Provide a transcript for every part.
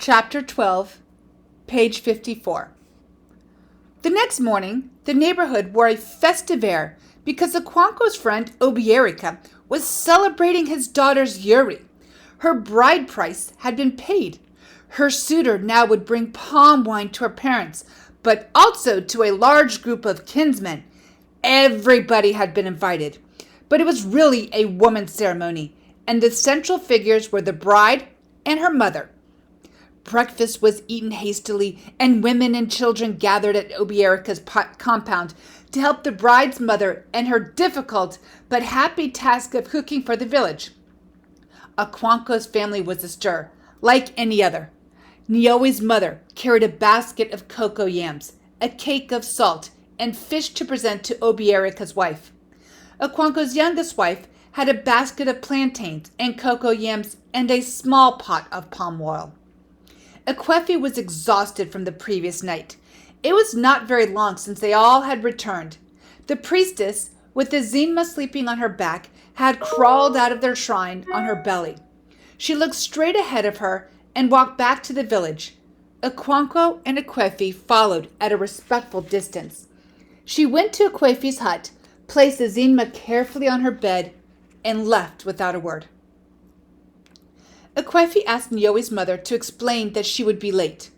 Chapter 12, page 54. The next morning, the neighborhood wore a festive air because Okonkwo's friend Obierica was celebrating his daughter's Yuri. Her bride price had been paid. Her suitor now would bring palm wine to her parents, but also to a large group of kinsmen. Everybody had been invited, but it was really a woman's ceremony, and the central figures were the bride and her mother. Breakfast was eaten hastily, and women and children gathered at Obierica's compound to help the bride's mother in her difficult but happy task of cooking for the village. Okonkwo's family was astir, like any other. Nyowe's mother carried a basket of cocoa yams, a cake of salt, and fish to present to Obierica's wife. Okonkwo's youngest wife had a basket of plantains and cocoa yams and a small pot of palm oil. Ekwefi was exhausted from the previous night. It was not very long since they all had returned. The priestess, with the Zinma sleeping on her back, had crawled out of their shrine on her belly. She looked straight ahead of her and walked back to the village. Okonkwo and Ekwefi followed at a respectful distance. She went to Ekwefi's hut, placed the Zinma carefully on her bed, and left without a word. Ekwefi asked Nyowe's mother to explain that she would be late.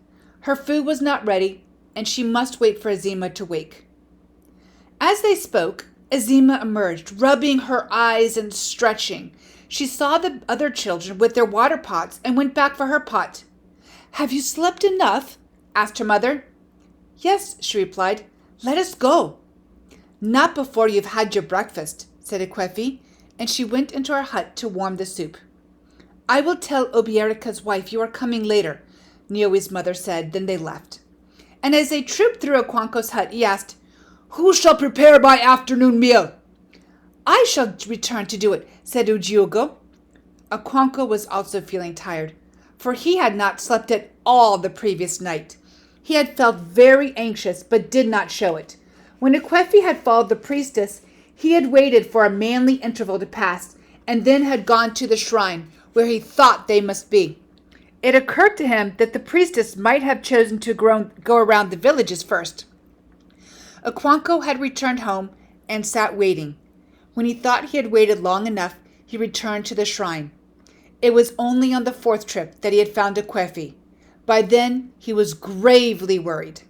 Her food was not ready, and she must wait for Azima to wake. As they spoke, Azima emerged, rubbing her eyes and stretching. She saw the other children with their water pots and went back for her pot. "Have you slept enough?" asked her mother. "Yes," she replied. "Let us go." "Not before you've had your breakfast," said Ekwefi, and she went into her hut to warm the soup. "I will tell Obierica's wife you are coming later," Nyowe's mother said. Then they left. And as they trooped through Okonkwo's hut, he asked, "Who shall prepare my afternoon meal?" "I shall return to do it," said Ujiogo. Okonkwo was also feeling tired, for he had not slept at all the previous night. He had felt very anxious, but did not show it. When Ekwefi had followed the priestess, he had waited for a manly interval to pass, and then had gone to the shrine, where he thought they must be. It occurred to him that the priestess might have chosen to go around the villages first. Okonkwo had returned home and sat waiting. When he thought he had waited long enough, he returned to the shrine. It was only on the fourth trip that he had found Ekwefi. By then, he was gravely worried.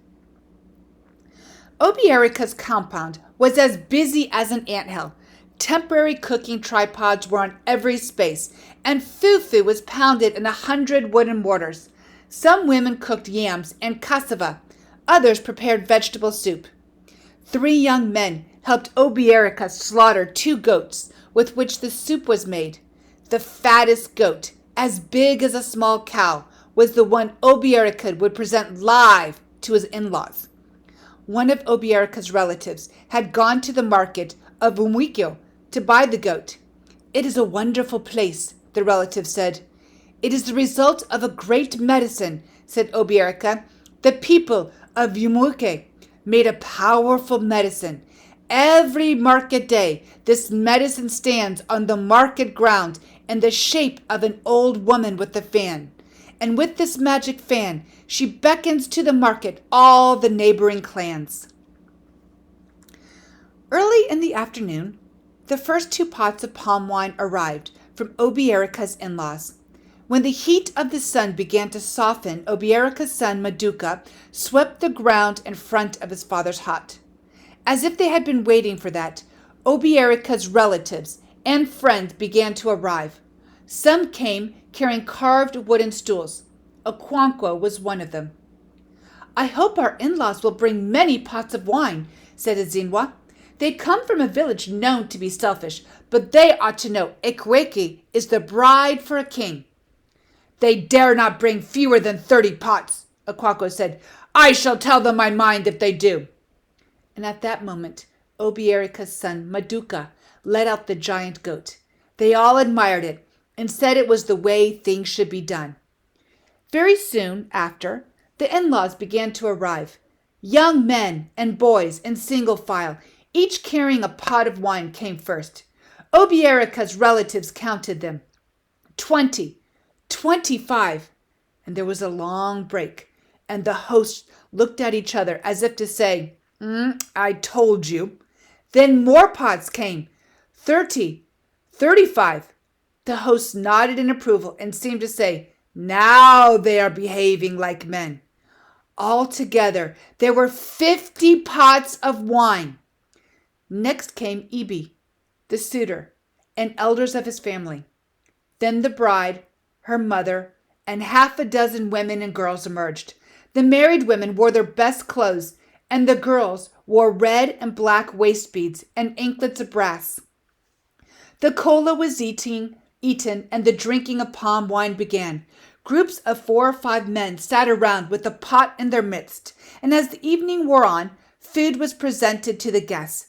Obierica's compound was as busy as an anthill. Temporary cooking tripods were on every space, and fufu was pounded in 100 wooden mortars. Some women cooked yams and cassava. Others prepared vegetable soup. 3 young men helped Obierica slaughter 2 goats, with which the soup was made. The fattest goat, as big as a small cow, was the one Obierica would present live to his in-laws. One of Obierica's relatives had gone to the market of Umwikyo to buy the goat. "It is a wonderful place," the relative said. "It is the result of a great medicine," said Obierica. "The people of Yumuke made a powerful medicine. Every market day, this medicine stands on the market ground in the shape of an old woman with a fan. And with this magic fan, she beckons to the market all the neighboring clans." Early in the afternoon, the first 2 pots of palm wine arrived from Obierica's in-laws. When the heat of the sun began to soften, Obierica's son Maduka swept the ground in front of his father's hut. As if they had been waiting for that, Obierica's relatives and friends began to arrive. Some came carrying carved wooden stools. Okonkwo was one of them. "I hope our in-laws will bring many pots of wine," said Ezinwa. "They come from a village known to be selfish, but they ought to know Ekwefi is the bride for a king." "They dare not bring fewer than 30 pots," Okonkwo said. "I shall tell them my mind if they do." And at that moment, Obierica's son, Maduka, let out the giant goat. They all admired it and said it was the way things should be done. Very soon after, the in-laws began to arrive. Young men and boys in single file, each carrying a pot of wine, came first. Obierica's relatives counted them. 20, 25. and there was a long break, and the hosts looked at each other as if to say, I told you. Then more pots came, 30, 35. The host nodded in approval and seemed to say, now they are behaving like men. Altogether, there were 50 pots of wine. Next came Ibi, the suitor, and elders of his family. Then the bride, her mother, and half a dozen women and girls emerged. The married women wore their best clothes, and the girls wore red and black waist beads and anklets of brass. The kola was eaten, and the drinking of palm wine began. Groups of 4 or 5 men sat around with a pot in their midst, and as the evening wore on, food was presented to the guests.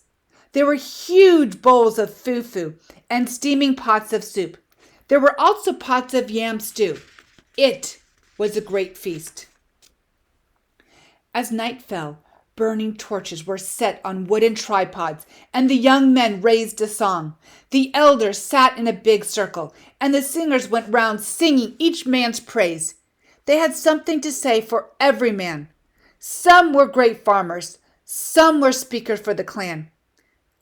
There were huge bowls of fufu and steaming pots of soup. There were also pots of yam stew. It was a great feast. As night fell, burning torches were set on wooden tripods, and the young men raised a song. The elders sat in a big circle, and the singers went round singing each man's praise. They had something to say for every man. Some were great farmers, some were speakers for the clan.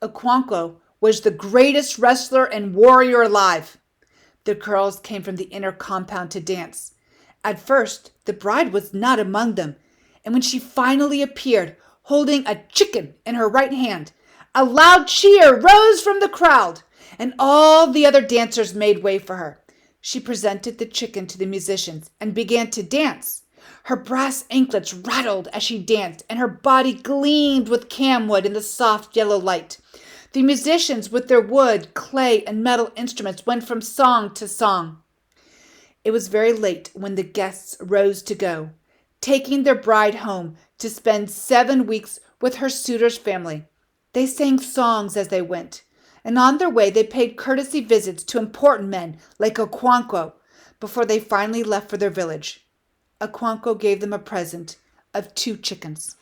Okonkwo was the greatest wrestler and warrior alive. The girls came from the inner compound to dance. At first, the bride was not among them, and when she finally appeared, holding a chicken in her right hand, a loud cheer rose from the crowd, and all the other dancers made way for her. She presented the chicken to the musicians and began to dance. Her brass anklets rattled as she danced, and her body gleamed with camwood in the soft yellow light. The musicians, with their wood, clay, and metal instruments, went from song to song. It was very late when the guests rose to go, taking their bride home to spend 7 weeks with her suitor's family. They sang songs as they went, and on their way they paid courtesy visits to important men like Okonkwo before they finally left for their village. Okonkwo gave them a present of 2 chickens.